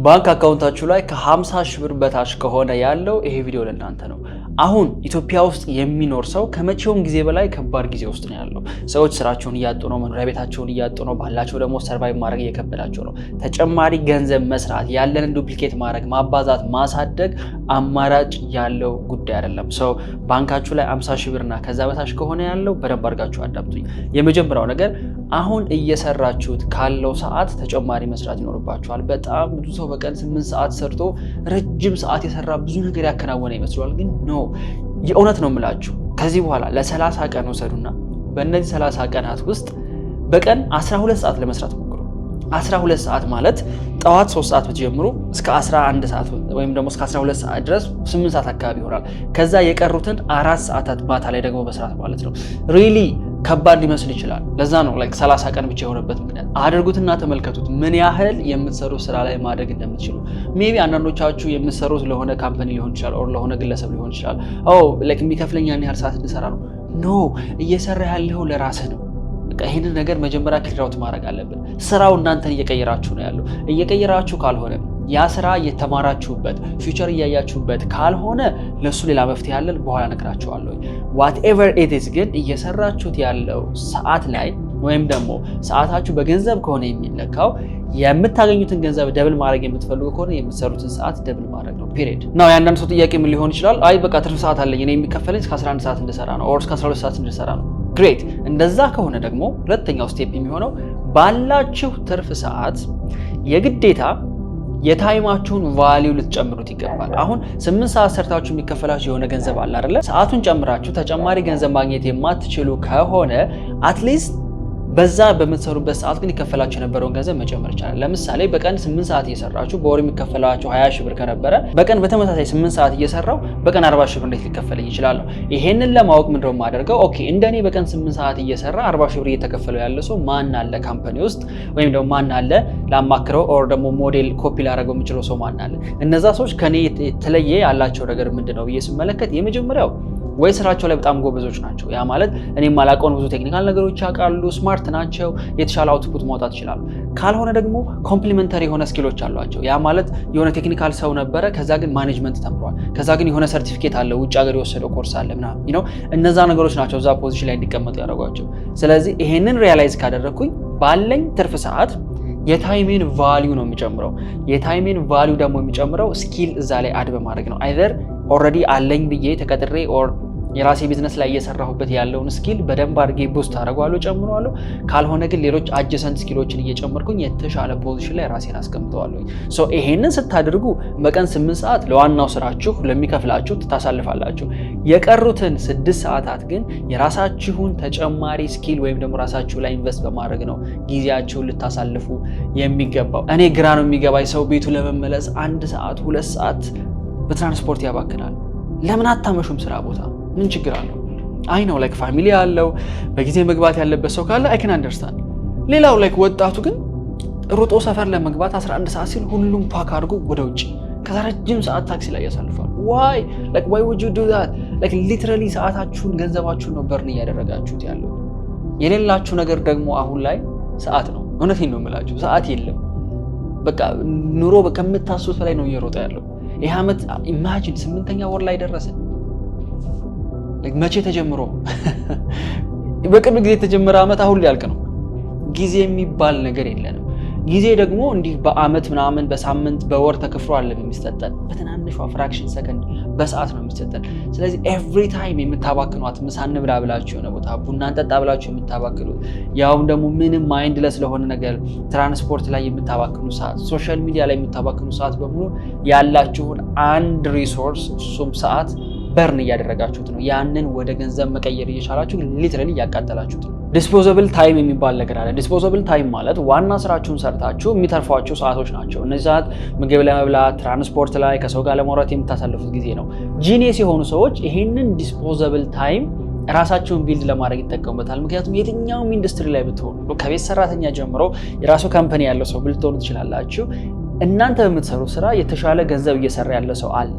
ባንክ አካውንታችሁ ላይ ከ50 ሺህ ብር በታች ከሆነ ያለው ይሄ ቪዲዮ ለእናንተ ነው። አሁን ኢትዮጵያ ውስጥ የሚኖር ሰው ከመቼውም ጊዜ በላይ ከባድ ጊዜ ውስጥ ነው ያለው። ሰዎች ስራቸውን እያጡ ነው፣ መኖሪያ ቤታቸውን እያጡ ነው፣ ባላቸው ደግሞ ሰርቫይቭ ማድረግ እየከበዳቸው ነው። ተጨማሪ ገንዘብ መስራት፣ ያለንን ዱፕሊኬት ማድረግ፣ ማባዛት፣ ማሳደግ አማራጭ ያለው ጉዳይ አይደለም። ሰው ባንካችሁ ላይ 50 ሺህ ብርና ከዛ በታች ከሆነ ያለው በደንብ አድርጋችሁ አዳምጡኝ። የመጀመሪያው ነገር አሁን እየሰራችሁት ካለው ሰዓት ተጨማሪ መስራት ይኖርባችኋል። በጣም ብዙ ሰው በቀን 8 ሰዓት ሰርቶ ረጅም ሰዓት የሰራ ብዙ ነገር ያከናወነ ይመስላል፣ ግን ኖ የእውነት ነው የምላችሁ። ከዚህ በኋላ ለ30 ቀን ወሰዱና በእነዚህ 30 ቀናት ውስጥ በቀን 12 ሰዓት ለመስራት ሞክሩ። 12 ሰዓት ማለት ጠዋት 3 ሰዓት ብትጀምሩ እስከ 11 ሰዓት ወይም ደግሞ እስከ 12 ሰዓት ድረስ 8 ሰዓት አካባቢ ይሆናል። ከዛ የቀሩትን 4 ሰዓታት ማታ ላይ ደግሞ መስራት ማለት ነው። ሪሊ ከባድ ሊመስል ይችላል። ለዛ ነው 30 ቀን ብቻ የሆነበት ምክንያት። አድርጉትና ተመልከቱት ምን ያህል የምትሰሩት ስራ ላይ ማድረግ እንደምትችሉ። ሜቢ አንዳንዶቻችሁ የምትሰሩት ለሆነ ካምፓኒ ሊሆን ይችላል ኦር ለሆነ ግለሰብ ሊሆን ይችላል። የሚከፍለኝ ያን ያህል ሰዓት እንድሰራ ነው። ኖ እየሰራ ያለው ለራስህ ነው። ይህንን ነገር መጀመሪያ ክሊራውት ማድረግ አለብን። ስራው እናንተን እየቀየራችሁ ነው ያለው። እየቀየራችሁ ካልሆነ ያ ስራ እየተማራችሁበት ፊውቸር እያያችሁበት ካልሆነ ለሱ ሌላ መፍትሄ ያለን በኋላ ነግራችኋለሁ። whatever it is ግን እየሰራችሁት ያለው ሰዓት ላይ ወይም ደግሞ ሰዓታችሁ በገንዘብ ከሆነ የሚለካው የምታገኙትን ገንዘብ ደብል ማድረግ የምትፈልጉ ከሆነ የምትሰሩትን ሰዓት ደብል ማድረግ ነው። ፒሪድ ነው። ያንዳንድ ሰው ጥያቄ ምን ሊሆን ይችላል? አይ በቃ ትርፍ ሰዓት አለኝ እኔ የሚከፈለኝ እስከ 11 ሰዓት እንድሰራ ነው ኦር እስከ 12 ሰዓት እንድሰራ ነው። ግሬት። እንደዛ ከሆነ ደግሞ ሁለተኛው ስቴፕ የሚሆነው ባላችሁ ትርፍ ሰዓት የግዴታ የታይማችሁን ቫልዩ ልትጨምሩት ይገባል። አሁን 8 ሰዓት ሰርታችሁ የሚከፈላችሁ የሆነ ገንዘብ አለ አይደለ? ሰዓቱን ጨምራችሁ ተጨማሪ ገንዘብ ማግኘት የማትችሉ ከሆነ አትሊስት በዛ በምትሰሩበት ሰዓት ግን ይከፈላችሁ የነበረውን ገንዘብ መጨመር ይቻላል። ለምሳሌ በቀን 8 ሰዓት እየሰራችሁ በወር የሚከፈላችሁ 20 ሺህ ብር ከነበረ በቀን በተመሳሳይ 8 ሰዓት እየሰራው በቀን 40 ሺህ ብር እንዴት ሊከፈለኝ ይችላል? ይሄንን ለማወቅ ምንድነው የማደርገው? ኦኬ እንደኔ በቀን 8 ሰዓት እየሰራ 40 ሺህ ብር እየተከፈለው ያለ ሰው ማን አለ ካምፓኒ ውስጥ? ወይም ደግሞ ማን አለ ላማክረው ኦር ደግሞ ሞዴል ኮፒ ላደርገው የምችለው ሰው ማን አለ? እነዛ ሰዎች ከኔ የተለየ ያላቸው ነገር ምንድነው ብዬ ስመለከት የመጀመሪያው ወይ ስራቸው ላይ በጣም ጎበዞች ናቸው። ያ ማለት እኔ ማላውቀውን ብዙ ቴክኒካል ነገሮች ያውቃሉ፣ ስማርት ናቸው፣ የተሻለ አውትፑት ማውጣት ይችላሉ። ካልሆነ ደግሞ ኮምፕሊመንተሪ የሆነ ስኪሎች አሏቸው። ያ ማለት የሆነ ቴክኒካል ሰው ነበረ፣ ከዛ ግን ማኔጅመንት ተምሯል፣ ከዛ ግን የሆነ ሰርቲፊኬት አለ፣ ውጭ ሀገር የወሰደው ኮርስ አለ ምናምን እነዛ ነገሮች ናቸው እዛ ፖዚሽን ላይ እንዲቀመጡ ያደርጓቸው። ስለዚህ ይሄንን ሪያላይዝ ካደረግኩኝ ባለኝ ትርፍ ሰዓት የታይሜን ቫልዩ ነው የሚጨምረው። የታይሜን ቫልዩ ደግሞ የሚጨምረው ስኪል እዛ ላይ አድ በማድረግ ነው። አይዘር ኦልሬዲ አለኝ ብዬ ተቀጥሬ ኦር የራሴ ቢዝነስ ላይ እየሰራሁበት ያለውን ስኪል በደንብ አድርጌ ቡስት አደርገዋለሁ፣ ጨምረዋለሁ። ካልሆነ ግን ሌሎች አጀሰንት ስኪሎችን እየጨመርኩኝ የተሻለ ፖዚሽን ላይ ራሴን አስቀምጠዋለሁ። ሶ ይሄንን ስታደርጉ በቀን 8 ሰዓት ለዋናው ስራችሁ ለሚከፍላችሁ ታሳልፋላችሁ። የቀሩትን 6 ሰዓታት ግን የራሳችሁን ተጨማሪ ስኪል ወይም ደግሞ ራሳችሁ ላይ ኢንቨስት በማድረግ ነው ጊዜያችሁን ልታሳልፉ የሚገባው። እኔ ግራ ነው የሚገባኝ ሰው ቤቱ ለመመለስ 1 ሰዓት 2 ሰዓት በትራንስፖርት ያባክናል። ለምን አታመሹም ስራ ቦታ? ምን ችግር አለው? አይ ነው ፋሚሊ አለው በጊዜ መግባት ያለበት ሰው ካለ አይ ካን አንደርስታንድ። ሌላው ወጣቱ ግን ሩጦ ሰፈር ለመግባት 11 ሰዓት ሲል ሁሉም ፓክ አድርጎ ወደ ውጭ ከዛ ረጅም ሰዓት ታክሲ ላይ ያሳልፋል። why would you do that? literally ሰዓታችሁን ገንዘባችሁን ነው በርን እያደረጋችሁት ያለው። የሌላችሁ ነገር ደግሞ አሁን ላይ ሰዓት ነው። እውነቴን ነው የምላችሁ፣ ሰዓት የለም። በቃ ኑሮ ከምታስቡት በላይ ነው እየሮጠ ያለው። ይህ ዓመት ኢማጂን 8ኛ ወር ላይ ደረሰ። መቼ ተጀምሮ በቅርብ ጊዜ የተጀመረ ዓመት አሁን ሊያልቅ ነው። ጊዜ የሚባል ነገር የለንም። ጊዜ ደግሞ እንዲህ በአመት ምናምን በሳምንት በወር ተከፍሎ አለ የሚሰጠን፣ በትናንሿ ፍራክሽን ሰከንድ በሰዓት ነው የሚሰጠን። ስለዚህ ኤቭሪ ታይም የምታባክኗት ምሳ እንብላ ብላችሁ የሆነ ቦታ ቡና እንጠጣ ብላችሁ የምታባክኑት፣ ያውም ደግሞ ምንም ማይንድለስ ለሆነ ነገር ትራንስፖርት ላይ የምታባክኑ ሰዓት፣ ሶሻል ሚዲያ ላይ የምታባክኑ ሰዓት በሙሉ ያላችሁን አንድ ሪሶርስ እሱም ሰዓት በርን እያደረጋችሁት ነው። ያንን ወደ ገንዘብ መቀየር እየቻላችሁ ሊትራሊ እያቃጠላችሁት ነው። ዲስፖዘብል ታይም የሚባል ነገር አለ። ዲስፖዘብል ታይም ማለት ዋና ስራችሁን ሰርታችሁ የሚተርፏችሁ ሰዓቶች ናቸው። እነዚህ ሰዓት ምግብ ለመብላት፣ ትራንስፖርት ላይ ከሰው ጋር ለማውራት የምታሳልፉት ጊዜ ነው። ጂኒየስ የሆኑ ሰዎች ይሄንን ዲስፖዘብል ታይም ራሳቸውን ቢልድ ለማድረግ ይጠቀሙበታል። ምክንያቱም የትኛውም ኢንዱስትሪ ላይ ብትሆኑ፣ ከቤት ሰራተኛ ጀምሮ የራሱ ካምፓኒ ያለው ሰው ብልትሆኑ ትችላላችሁ። እናንተ በምትሰሩት ስራ የተሻለ ገንዘብ እየሰራ ያለ ሰው አለ።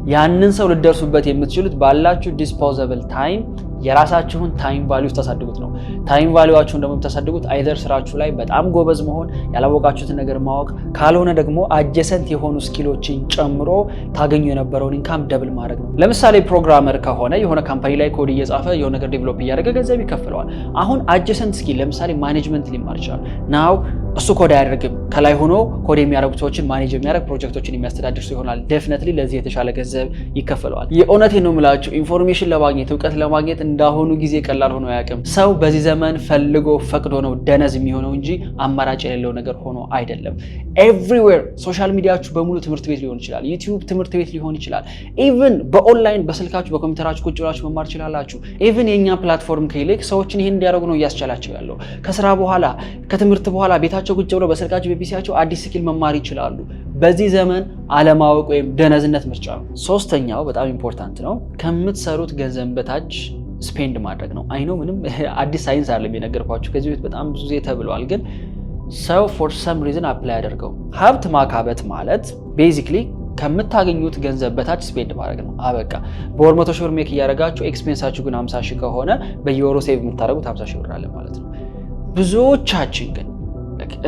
ያንን ሰው ልደርሱበት የምትችሉት ባላችሁ ዲስፖዘብል ታይም የራሳችሁን ታይም ቫልዩ ታሳድጉት ነው። ታይም ቫልዩአችሁን ደግሞ የምታሳድጉት አይዘር ስራችሁ ላይ በጣም ጎበዝ መሆን፣ ያላወቃችሁትን ነገር ማወቅ፣ ካልሆነ ደግሞ አጀሰንት የሆኑ ስኪሎችን ጨምሮ ታገኙ የነበረውን ኢንካም ደብል ማድረግ ነው። ለምሳሌ ፕሮግራመር ከሆነ የሆነ ካምፓኒ ላይ ኮድ እየጻፈ የሆነ ነገር ዴቨሎፕ እያደረገ ገንዘብ ይከፍለዋል። አሁን አጀሰንት ስኪል ለምሳሌ ማኔጅመንት ሊማር ይችላል። ናው እሱ ኮድ አያደርግም፣ ከላይ ሆኖ ኮድ የሚያደርጉ ሰዎችን ማኔጅ የሚያደርግ ፕሮጀክቶችን የሚያስተዳድር ሰው ይሆናል። ዴፊኒትሊ ለዚህ የተሻለ ገንዘብ ይከፈለዋል። የእውነቴን ነው የምላችሁ፣ ኢንፎርሜሽን ለማግኘት እውቀት ለማግኘት እንዳሁኑ ጊዜ ቀላል ሆኖ አያውቅም። ሰው በዚህ ዘመን ፈልጎ ፈቅዶ ነው ደነዝ የሚሆነው እንጂ አማራጭ የሌለው ነገር ሆኖ አይደለም። ኤቭሪዌር ሶሻል ሚዲያችሁ በሙሉ ትምህርት ቤት ሊሆን ይችላል። ዩቲዩብ ትምህርት ቤት ሊሆን ይችላል። ኢቭን በኦንላይን በስልካችሁ በኮምፒውተራችሁ ቁጭ ብላችሁ መማር ትችላላችሁ። ኢቭን የኛ ፕላትፎርም ከይልክ ሰዎችን ይሄን እንዲያደርጉ ነው እያስቻላቸው ያለው። ከስራ በኋላ ከትምህርት በኋላ ቤታቸው ቁጭ ብለው በስልካቸው በፒሲያቸው አዲስ ስኪል መማር ይችላሉ። በዚህ ዘመን አለማወቅ ወይም ደነዝነት ምርጫ ነው። ሶስተኛው በጣም ኢምፖርታንት ነው፣ ከምትሰሩት ገንዘብ በታች ስፔንድ ማድረግ ነው። አይ ኖ ምንም አዲስ ሳይንስ አይደለም የነገርኳችሁ፣ ከዚህ በፊት በጣም ብዙ ጊዜ ተብሏል። ግን ሰው ፎር ሰም ሪዝን አፕላይ ያደርገው። ሀብት ማካበት ማለት ቤዚክሊ ከምታገኙት ገንዘብ በታች ስፔንድ ማድረግ ነው። አበቃ። በወር 100 ሺህ ብር ሜክ እያደረጋችሁ ኤክስፔንሳችሁ ግን 50 ሺህ ከሆነ በየወሩ ሴቭ የምታደርጉት 50 ሺህ ብር አለ ማለት ነው። ብዙዎቻችን ግን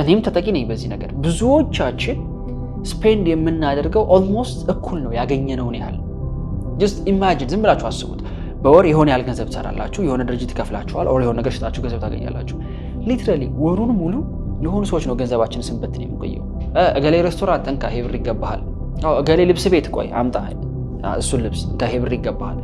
እኔም ተጠቂ ነኝ በዚህ ነገር፣ ብዙዎቻችን ስፔንድ የምናደርገው ኦልሞስት እኩል ነው ያገኘነውን ያህል። ጀስት ኢማጂን፣ ዝም ብላችሁ አስቡት። በወር የሆነ ያህል ገንዘብ ትሰራላችሁ፣ የሆነ ድርጅት ይከፍላችኋል፣ ኦር የሆነ ነገር ሽጣችሁ ገንዘብ ታገኛላችሁ። ሊትራሊ ወሩን ሙሉ ለሆኑ ሰዎች ነው ገንዘባችን ስንበትን የሚቆየው። እገሌ ሬስቶራንት እንካ ይሄ ብር ይገባሃል፣ እገሌ ልብስ ቤት ቆይ አምጣ እሱን ልብስ እንካ ይሄ ብር ይገባሃል።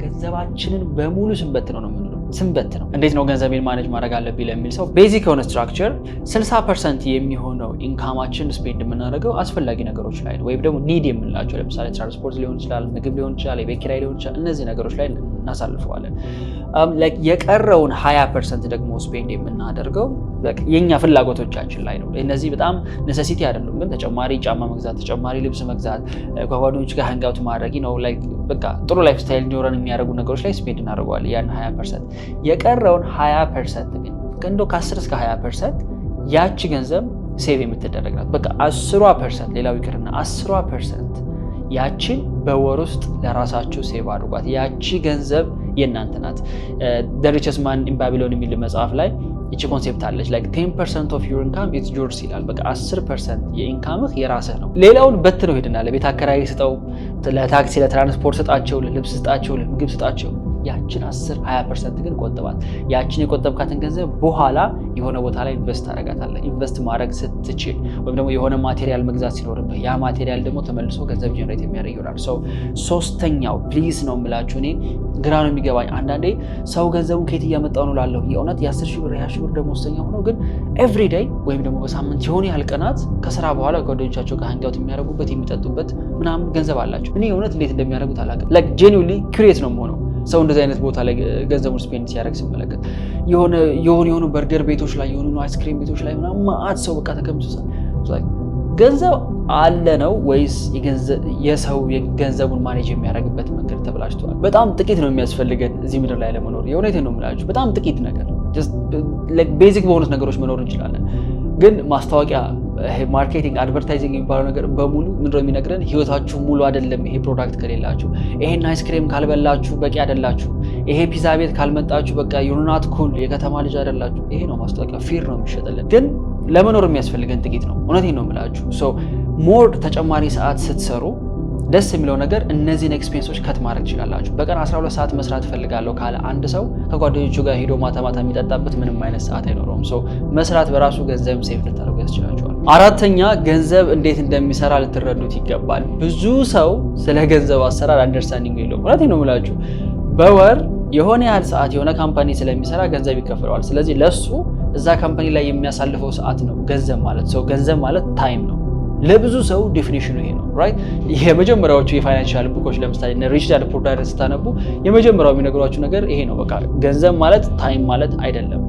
ገንዘባችንን በሙሉ ስንበት ነው የምንለው። ስንበት ነው። እንዴት ነው ገንዘቤን ማኔጅ ማድረግ አለብኝ ለሚል ሰው ቤዚክ የሆነ ስትራክቸር 60% የሚሆነው ኢንካማችን ስፔንድ የምናደርገው አስፈላጊ ነገሮች ላይ ነው፣ ወይም ደግሞ ኒድ የምንላቸው ለምሳሌ ትራንስፖርት ሊሆን ይችላል፣ ምግብ ሊሆን ይችላል፣ የቤት ኪራይ ሊሆን ይችላል። እነዚህ ነገሮች ላይ እናሳልፈዋለን። የቀረውን 20% ደግሞ ስፔንድ የምናደርገው የኛ ፍላጎቶቻችን ላይ ነው። እነዚህ በጣም ኔሴሲቲ አይደሉም፣ ግን ተጨማሪ ጫማ መግዛት፣ ተጨማሪ ልብስ መግዛት፣ ከጓደኞች ጋር ሃንጋውት ማድረግ ነው፣ በቃ ጥሩ ላይፍ ስታይል እንዲኖረን የሚያደርጉ ነገሮች ላይ ስፔንድ እናደርገዋለን ያን 20%። የቀረውን 20% ግን እንደው ከ10 እስከ 20% ያቺ ገንዘብ ሴቭ የምትደረግ ናት። በቃ 10%፣ ሌላው ይቅርና 10% ያቺን በወር ውስጥ ለራሳችሁ ሴቭ አድርጓት። ያቺ ገንዘብ የእናንተ ናት። ዘ ሪቸስት ማን ኢን ባቢሎን የሚል መጽሐፍ ላይ ይቺ ኮንሴፕት አለች። 10% of your income is yours ይላል። በቃ 10% የኢንካምህ የራስህ ነው። ሌላውን በት ነው ሄድና ለቤት አከራይ ስጠው፣ ለታክሲ ለትራንስፖርት ስጣቸው፣ ለልብስ ስጣቸው፣ ለምግብ ስጣቸው። ያችን 10-20% ግን ቆጥባት። ያችን የቆጠብካትን ገንዘብ በኋላ የሆነ ቦታ ላይ ኢንቨስት ታደርጋታለህ። ኢንቨስት ማድረግ ስትችል ወይም ደግሞ የሆነ ማቴሪያል መግዛት ሲኖርብህ ያ ማቴሪያል ደግሞ ተመልሶ ገንዘብ ጀነሬት የሚያደርግ ይሆናል። ሶስተኛው ፕሊዝ ነው የምላችሁ። እኔ ግራ ነው የሚገባኝ አንዳንዴ ሰው ገንዘቡን ከየት እያመጣው ነው ላለሁ። የእውነት የ10 ሺህ ብር የ20 ሺህ ብር ደሞዝተኛ ሆነው ግን ኤቭሪ ዴይ ወይም ደግሞ በሳምንት የሆነ ያህል ቀናት ከስራ በኋላ ጓደኞቻቸው ጋር ሃንጋውት የሚያደርጉበት የሚጠጡበት ምናምን ገንዘብ አላቸው። እኔ የእውነት እንዴት እንደሚያደርጉት አላውቅም። ጄኒውንሊ ኩሪየስ ነው የምሆነው ሰው እንደዚህ አይነት ቦታ ላይ ገንዘቡን ስፔንድ ሲያደርግ ሲመለከት። የሆኑ በርገር ቤቶች ላይ የሆኑ አይስክሪም ቤቶች ላይ ምናምን ማአት ሰው በቃ ተቀምጦ ገንዘብ አለ ነው ወይስ የሰው ገንዘቡን ማኔጅ የሚያደርግበት መንገድ ተበላሽቷል? በጣም ጥቂት ነው የሚያስፈልገን እዚህ ምድር ላይ ለመኖር። የእውነቴን ነው የምላችሁ፣ በጣም ጥቂት ነገር፣ ቤዚክ በሆኑት ነገሮች መኖር እንችላለን። ግን ማስታወቂያ፣ ማርኬቲንግ፣ አድቨርታይዚንግ የሚባለው ነገር በሙሉ ምንድነው የሚነግረን? ህይወታችሁ ሙሉ አይደለም ይሄ ፕሮዳክት ከሌላችሁ፣ ይሄን አይስክሬም ካልበላችሁ በቂ አይደላችሁ፣ ይሄ ፒዛ ቤት ካልመጣችሁ በቃ ዩናት ኩል የከተማ ልጅ አይደላችሁ። ይሄ ነው ማስታወቂያ፣ ፊር ነው የሚሸጥልን። ግን ለመኖር የሚያስፈልገን ጥቂት ነው። እውነቴን ነው የምላችሁ። ሞር ተጨማሪ ሰዓት ስትሰሩ ደስ የሚለው ነገር እነዚህን ኤክስፔንሶች ከት ማድረግ ትችላላችሁ። በቀን 12 ሰዓት መስራት እፈልጋለሁ ካለ አንድ ሰው ከጓደኞቹ ጋር ሄዶ ማታ ማታ የሚጠጣበት ምንም አይነት ሰዓት አይኖረውም። መስራት በራሱ ገንዘብ ሴቭ ልታደርጉ ያስችላችኋል። አራተኛ ገንዘብ እንዴት እንደሚሰራ ልትረዱት ይገባል። ብዙ ሰው ስለ ገንዘብ አሰራር አንደርስታንዲንግ የለውም። እውነቴን ነው የምላችሁ። በወር የሆነ ያህል ሰዓት የሆነ ካምፓኒ ስለሚሰራ ገንዘብ ይከፍለዋል። ስለዚህ ለሱ እዛ ካምፓኒ ላይ የሚያሳልፈው ሰዓት ነው ገንዘብ ማለት። ገንዘብ ማለት ታይም ነው። ለብዙ ሰው ዴፊኒሽኑ ይሄ ነው ራይት። የመጀመሪያዎቹ የፋይናንሻል ቡኮች ለምሳሌ ሪች ዳድ ፑር ዳድ ስታነቡ የመጀመሪያው የሚነግሯችሁ ነገር ይሄ ነው። በቃ ገንዘብ ማለት ታይም ማለት አይደለም።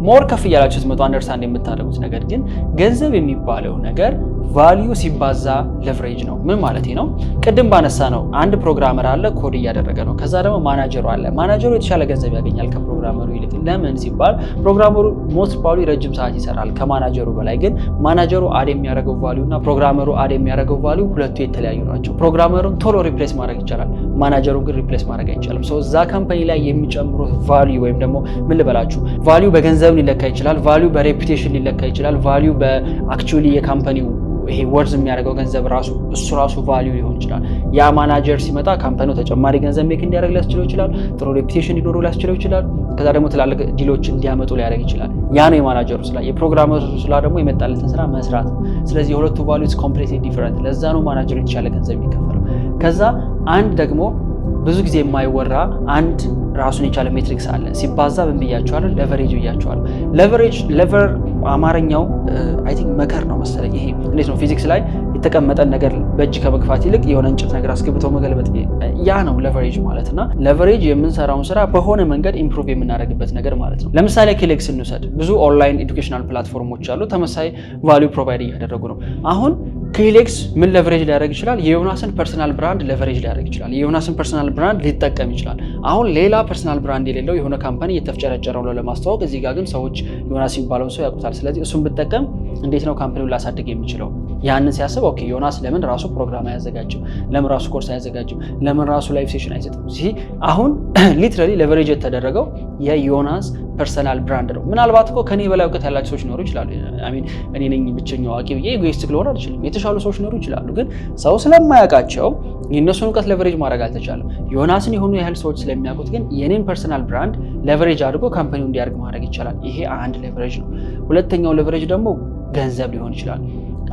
ሞር ከፍ እያላችሁ ስትመጡ አንደርስታንድ የምታደርጉት ነገር ግን ገንዘብ የሚባለው ነገር ቫልዩ ሲባዛ ሌቨሬጅ ነው። ምን ማለት ነው? ቅድም ባነሳ ነው አንድ ፕሮግራመር አለ ኮድ እያደረገ ነው። ከዛ ደግሞ ማናጀሩ አለ። ማናጀሩ የተሻለ ገንዘብ ያገኛል ከፕሮግራመሩ ይልቅ። ለምን ሲባል ፕሮግራመሩ ሞስት ፕሮባብሊ ረጅም ሰዓት ይሰራል ከማናጀሩ በላይ። ግን ማናጀሩ አድ የሚያደርገው ቫልዩ እና ፕሮግራመሩ አድ የሚያደርገው ቫልዩ ሁለቱ የተለያዩ ናቸው። ፕሮግራመሩን ቶሎ ሪፕሌስ ማድረግ ይቻላል፣ ማናጀሩን ግን ሪፕሌስ ማድረግ አይቻልም። ሶ እዛ ካምፓኒ ላይ የሚጨምሩት ቫልዩ ወይም ደግሞ ምን ልበላችሁ ቫልዩ በገንዘብ ሊለካ ይችላል፣ ቫልዩ በሬፑቴሽን ሊለካ ይችላል፣ ቫልዩ በአክቹዋሊ የካምፓኒው ይሄ ወርዝ የሚያደርገው ገንዘብ ራሱ እሱ ራሱ ቫልዩ ሊሆን ይችላል። ያ ማናጀር ሲመጣ ካምፓኒው ተጨማሪ ገንዘብ ሜክ እንዲያደርግ ሊያስችለው ይችላል፣ ጥሩ ሬፑቴሽን እንዲኖረው ሊያስችለው ይችላል። ከዛ ደግሞ ትላልቅ ዲሎች እንዲያመጡ ሊያደርግ ይችላል። ያ ነው የማናጀሩ ስራ። የፕሮግራመሩ ስራ ደግሞ የመጣለትን ስራ መስራት ነው። ስለዚህ የሁለቱ ቫልዩስ ኮምፕሊትሊ ዲፈረንት። ለዛ ነው ማናጀሩ የተሻለ ገንዘብ የሚከፈለው። ከዛ አንድ ደግሞ ብዙ ጊዜ የማይወራ አንድ ራሱን የቻለ ሜትሪክስ አለ። ሲባዛ ምን ብያቸዋለሁ? ሌቨሬጅ ብያቸዋለሁ። ሌቨር አማርኛው አይ ቲንክ መከር ነው መሰለኝ። ይሄ እንዴት ነው ፊዚክስ ላይ የተቀመጠን ነገር በእጅ ከመግፋት ይልቅ የሆነ እንጨት ነገር አስገብተው መገልበጥ፣ ያ ነው ሌቨሬጅ ማለት እና ሌቨሬጅ የምንሰራውን ስራ በሆነ መንገድ ኢምፕሩቭ የምናደርግበት ነገር ማለት ነው። ለምሳሌ ክሌክስ እንውሰድ። ብዙ ኦንላይን ኤዱኬሽናል ፕላትፎርሞች አሉ፣ ተመሳሳይ ቫልዩ ፕሮቫይድ እያደረጉ ነው። አሁን ክሌክስ ምን ሌቨሬጅ ሊያደርግ ይችላል? የዮናስን ፐርሰናል ብራንድ ሌቨሬጅ ሊያደርግ ይችላል። የዮናስን ፐርሰናል ብራንድ ሊጠቀም ይችላል። አሁን ሌላ ፐርሰናል ብራንድ የሌለው የሆነ ካምፓኒ እየተፍጨረጨረው ነው ለማስተዋወቅ። እዚህ ጋር ግን ሰዎች ዮናስ የሚባለውን ሰው ያውቁታል። ስለዚህ እሱን ብጠቀም እንዴት ነው ካምፓኒውን ላሳድግ የሚችለው? ያንን ሲያስብ ኦኬ ዮናስ ለምን ራሱ ፕሮግራም አያዘጋጅም? ለምን ራሱ ኮርስ አያዘጋጅም? ለምን ራሱ ላይቭ ሴሽን አይሰጥም? አሁን ሊትራሊ ሌቨሬጅ የተደረገው የዮናስ ፐርሰናል ብራንድ ነው። ምናልባት እኮ ከኔ በላይ እውቀት ያላቸው ሰዎች ሊኖሩ ይችላሉ። እኔ ነኝ ብቸኛው አዋቂ ብዬ ኤጎይስቲክ ልሆን አልችልም። የተሻሉ ሰዎች ሊኖሩ ይችላሉ። ግን ሰው ስለማያውቃቸው የእነሱን እውቀት ሌቨሬጅ ማድረግ አልተቻለም። ዮናስን የሆኑ ያህል ሰዎች ስለሚያውቁት ግን የኔን ፐርሰናል ብራንድ ሌቨሬጅ አድርጎ ካምፓኒው እንዲያድግ ማድረግ ይቻላል። ይሄ አንድ ሌቨሬጅ ነው። ሁለተኛው ሌቨሬጅ ደግሞ ገንዘብ ሊሆን ይችላል።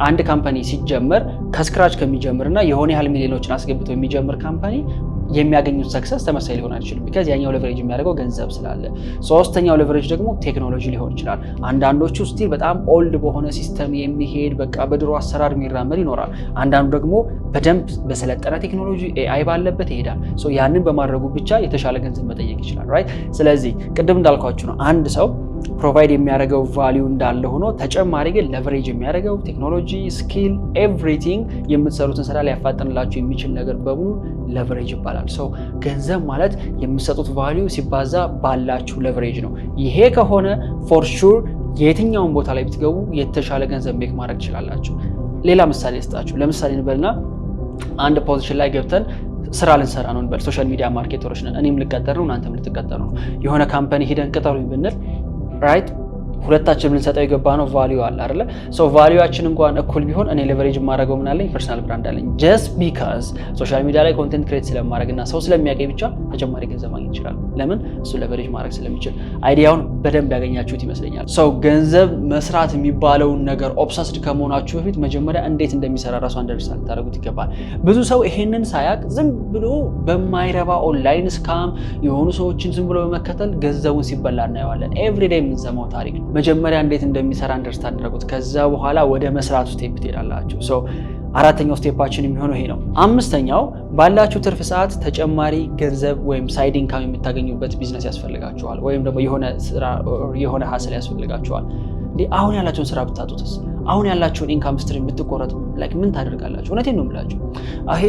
አንድ ካምፓኒ ሲጀመር ከስክራች ከሚጀምርና የሆነ ያህል ሚሊዮኖችን አስገብቶ የሚጀምር ካምፓኒ የሚያገኙት ሰክሰስ ተመሳሳይ ሊሆን አይችልም። ቢካዝ ያኛው ሌቨሬጅ የሚያደርገው ገንዘብ ስላለ። ሶስተኛው ሌቨሬጅ ደግሞ ቴክኖሎጂ ሊሆን ይችላል። አንዳንዶቹ ስቲል በጣም ኦልድ በሆነ ሲስተም የሚሄድ በቃ በድሮ አሰራር የሚራመድ ይኖራል። አንዳንዱ ደግሞ በደንብ በሰለጠነ ቴክኖሎጂ ኤአይ ባለበት ይሄዳል። ያንን በማድረጉ ብቻ የተሻለ ገንዘብ መጠየቅ ይችላል። ራይት። ስለዚህ ቅድም እንዳልኳችሁ ነው አንድ ሰው ፕሮቫይድ የሚያደርገው ቫልዩ እንዳለ ሆኖ ተጨማሪ ግን ሌቨሬጅ የሚያደርገው ቴክኖሎጂ፣ ስኪል፣ ኤቭሪቲንግ የምትሰሩትን ስራ ሊያፋጥንላችሁ የሚችል ነገር በሙሉ ሌቨሬጅ ይባላል። ገንዘብ ማለት የምትሰጡት ቫልዩ ሲባዛ ባላችሁ ሌቨሬጅ ነው። ይሄ ከሆነ ፎር ሹር የትኛውን ቦታ ላይ ብትገቡ የተሻለ ገንዘብ ሜክ ማድረግ ትችላላችሁ። ሌላ ምሳሌ ልስጣችሁ። ለምሳሌ እንበልና አንድ ፖዚሽን ላይ ገብተን ስራ ልንሰራ ነው እንበል። ሶሻል ሚዲያ ማርኬተሮች ነን። እኔም ልቀጠር ነው፣ እናንተም ልትቀጠሩ ነው። የሆነ ካምፓኒ ሄደን ቅጠሩኝ ብንል ራይት ሁለታችን ልንሰጠው የገባ ነው ቫልዩ አለ አይደለ? ቫልዩአችን እንኳን እኩል ቢሆን እኔ ሌቨሬጅ የማደርገው ምን አለኝ? ፐርሰናል ብራንድ አለኝ። ጀስት ቢካዝ ሶሻል ሚዲያ ላይ ኮንቴንት ክሬት ስለማድረግና ሰው ስለሚያውቀኝ ብቻ ተጨማሪ ገንዘብ ማግኘት ይችላል። ለምን? እሱ ሌቨሬጅ ማድረግ ስለሚችል። አይዲያውን በደንብ ያገኛችሁት ይመስለኛል። ገንዘብ መስራት የሚባለውን ነገር ኦብሰስድ ከመሆናችሁ በፊት መጀመሪያ እንዴት እንደሚሰራ ራሱ አንደርስታንድ ታደርጉት ይገባል። ብዙ ሰው ይሄንን ሳያቅ ዝም ብሎ በማይረባ ኦንላይን ስካም የሆኑ ሰዎችን ዝም ብሎ በመከተል ገንዘቡን ሲበላ እናየዋለን። ኤቭሪዴይ የምንሰማው ታሪክ ነው። መጀመሪያ እንዴት እንደሚሰራ አንደርስታንድ አድርጉት። ከዛ በኋላ ወደ መስራቱ ስቴፕ ትሄዳላችሁ። አራተኛው ስቴፓችን የሚሆነው ይሄ ነው። አምስተኛው ባላችሁ ትርፍ ሰዓት ተጨማሪ ገንዘብ ወይም ሳይድ ኢንካም የምታገኙበት ቢዝነስ ያስፈልጋችኋል፣ ወይም ደግሞ የሆነ ሀስል ያስፈልጋችኋል። አሁን ያላችሁን ስራ ብታጡትስ? አሁን ያላችሁን ኢንካም ስትሪም ብትቆረጡ ምን ታደርጋላችሁ? እውነቴን ነው የምላችሁ። ይሄ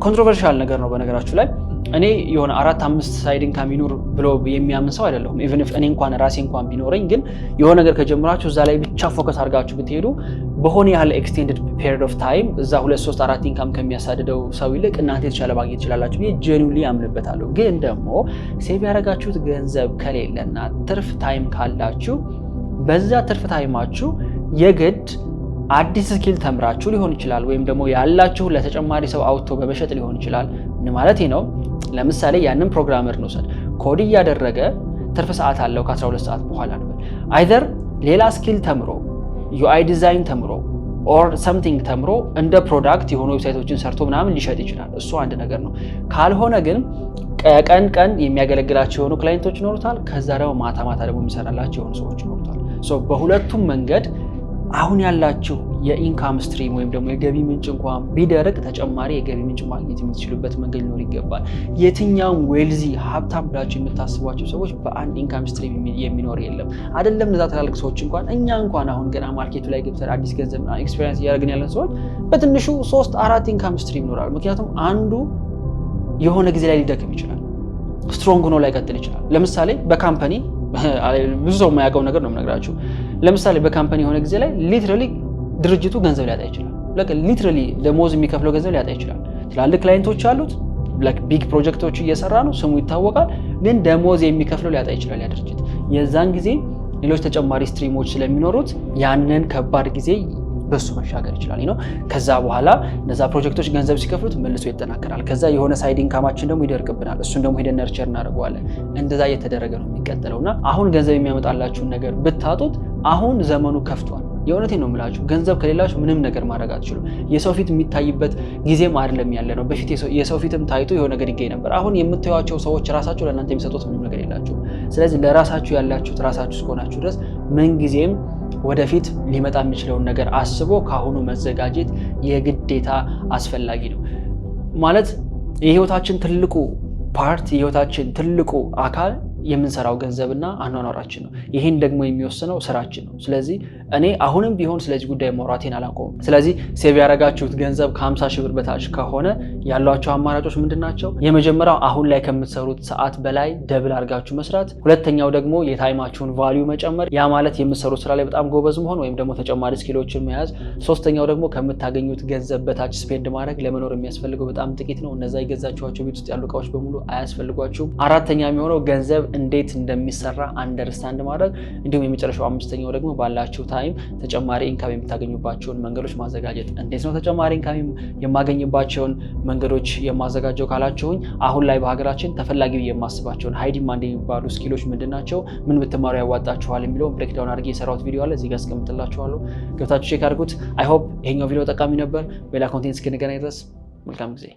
ኮንትሮቨርሻል ነገር ነው በነገራችሁ ላይ። እኔ የሆነ 4-5 ሳይድ ኢንካም ይኑር ብሎ የሚያምን ሰው አይደለሁም። ኢቭን ኢፍ እኔ እንኳን ራሴ እንኳን ቢኖረኝ፣ ግን የሆነ ነገር ከጀምራችሁ እዛ ላይ ብቻ ፎከስ አድርጋችሁ ብትሄዱ በሆነ ያህል ኤክስቴንድድ ፔሪድ ኦፍ ታይም እዛ 2-3-4 ኢንካም ከሚያሳድደው ሰው ይልቅ እናንተ የተሻለ ማግኘት ትችላላችሁ ብዬ ጀኒውሊ አምንበታለሁ። ግን ደግሞ ሴቭ ያደረጋችሁት ገንዘብ ከሌለና ትርፍ ታይም ካላችሁ በዛ ትርፍ ታይማችሁ የግድ አዲስ ስኪል ተምራችሁ ሊሆን ይችላል፣ ወይም ደግሞ ያላችሁ ለተጨማሪ ሰው አውጥቶ በመሸጥ ሊሆን ይችላል። ምን ማለት ነው? ለምሳሌ ያንን ፕሮግራመር እንውሰድ። ኮድ እያደረገ ትርፍ ሰዓት አለው ከ12 ሰዓት በኋላ ነው። አይዘር ሌላ ስኪል ተምሮ ዩአይ ዲዛይን ተምሮ ኦር ሰምቲንግ ተምሮ እንደ ፕሮዳክት የሆኑ ዌብሳይቶችን ሰርቶ ምናምን ሊሸጥ ይችላል። እሱ አንድ ነገር ነው። ካልሆነ ግን ቀን የሚያገለግላቸው የሆኑ ክላይንቶች ይኖሩታል። ከዛ ደግሞ ማታ ደግሞ የሚሰራላቸው የሆኑ ሰዎች ይኖሩታል። በሁለቱም መንገድ አሁን ያላችሁ የኢንካም ስትሪም ወይም ደግሞ የገቢ ምንጭ እንኳን ቢደርቅ ተጨማሪ የገቢ ምንጭ ማግኘት የምትችሉበት መንገድ ሊኖር ይገባል። የትኛውም ዌልዚ ሀብታም ብላችሁ የምታስቧቸው ሰዎች በአንድ ኢንካም ስትሪም የሚኖር የለም። አይደለም እነዛ ትላልቅ ሰዎች እኛ እንኳን አሁን ገና ማርኬቱ ላይ ገብተን አዲስ ገንዘብ ኤክስፔሪንስ እያደረግን ያለን ሰዎች በትንሹ 3-4 ኢንካም ስትሪም ይኖራል። ምክንያቱም አንዱ የሆነ ጊዜ ላይ ሊደክም ይችላል፣ ስትሮንግ ሆኖ ላይ ቀጥል ይችላል። ለምሳሌ በካምፓኒ ብዙ ሰው የማያውቀው ነገር ነው የምነግራችሁ። ለምሳሌ በካምፓኒ የሆነ ጊዜ ላይ ሊትራሊ ድርጅቱ ገንዘብ ሊያጣ ይችላል። ሊትራሊ ደሞዝ የሚከፍለው ገንዘብ ሊያጣ ይችላል። ትላልቅ ክላይንቶች አሉት፣ ቢግ ፕሮጀክቶች እየሰራ ነው፣ ስሙ ይታወቃል። ግን ደሞዝ የሚከፍለው ሊያጣ ይችላል ያ ድርጅት። የዛን ጊዜ ሌሎች ተጨማሪ ስትሪሞች ስለሚኖሩት ያንን ከባድ ጊዜ በሱ መሻገር ይችላል ነው። ከዛ በኋላ እነዛ ፕሮጀክቶች ገንዘብ ሲከፍሉት መልሶ ይጠናከራል። ከዛ የሆነ ሳይድ ኢንካማችን ደግሞ ይደርቅብናል። እሱን ደግሞ ሄደን ነርቸር እናደርገዋለን። እንደዛ እየተደረገ ነው የሚቀጥለውና አሁን ገንዘብ የሚያመጣላችሁን ነገር ብታጡት አሁን ዘመኑ ከፍቷል። የእውነቴን ነው የምላችሁ። ገንዘብ ከሌላችሁ ምንም ነገር ማድረግ አትችሉ። የሰው ፊት የሚታይበት ጊዜም አይደለም ያለ ነው። በፊት የሰው ፊትም ታይቶ የሆነ ነገር ይገኝ ነበር። አሁን የምታዩቸው ሰዎች ራሳቸው ለእናንተ የሚሰጡት ምንም ነገር የላቸው። ስለዚህ ለራሳችሁ ያላችሁት ራሳችሁ እስከሆናችሁ ድረስ ምንጊዜም ወደፊት ሊመጣ የሚችለውን ነገር አስቦ ካሁኑ መዘጋጀት የግዴታ አስፈላጊ ነው። ማለት የህይወታችን ትልቁ ፓርት የህይወታችን ትልቁ አካል የምንሰራው ገንዘብና አኗኗራችን ነው። ይሄን ደግሞ የሚወስነው ስራችን ነው። ስለዚህ እኔ አሁንም ቢሆን ስለዚህ ጉዳይ ማውራቴን አላቆምም። ስለዚህ ሴቭ ያደረጋችሁት ገንዘብ ከ50 ሺህ ብር በታች ከሆነ ያሏቸው አማራጮች ምንድናቸው? የመጀመሪያው አሁን ላይ ከምትሰሩት ሰዓት በላይ ደብል አድርጋችሁ መስራት። ሁለተኛው ደግሞ የታይማችሁን ቫልዩ መጨመር። ያ ማለት የምትሰሩት ስራ ላይ በጣም ጎበዝ መሆን ወይም ደግሞ ተጨማሪ ስኪሎችን መያዝ። ሶስተኛው ደግሞ ከምታገኙት ገንዘብ በታች ስፔንድ ማድረግ። ለመኖር የሚያስፈልገው በጣም ጥቂት ነው። እነዛ የገዛችኋቸው ቤት ውስጥ ያሉ እቃዎች በሙሉ አያስፈልጓችሁም። አራተኛ የሚሆነው ገንዘብ እንዴት እንደሚሰራ አንደርስታንድ ማድረግ። እንዲሁም የመጨረሻው አምስተኛው ደግሞ ባላችሁ ታይም ተጨማሪ ኢንካም የምታገኙባቸውን መንገዶች ማዘጋጀት። እንዴት ነው ተጨማሪ ኢንካም የማገኝባቸውን መንገዶች የማዘጋጀው ካላችሁኝ፣ አሁን ላይ በሀገራችን ተፈላጊ የማስባቸውን ሃይ ዲማንድ የሚባሉ ስኪሎች ምንድናቸው፣ ምን ብትማሩ ያዋጣችኋል የሚለው ብሬክዳውን አድርጌ የሰራሁት ቪዲዮ አለ፣ እዚህ ጋር አስቀምጥላችኋለሁ። ገብታችሁ ቼክ አድርጉት። አይ ሆፕ ይሄኛው ቪዲዮ ጠቃሚ ነበር። በሌላ ኮንቴንት እስክንገናኝ ድረስ መልካም ጊዜ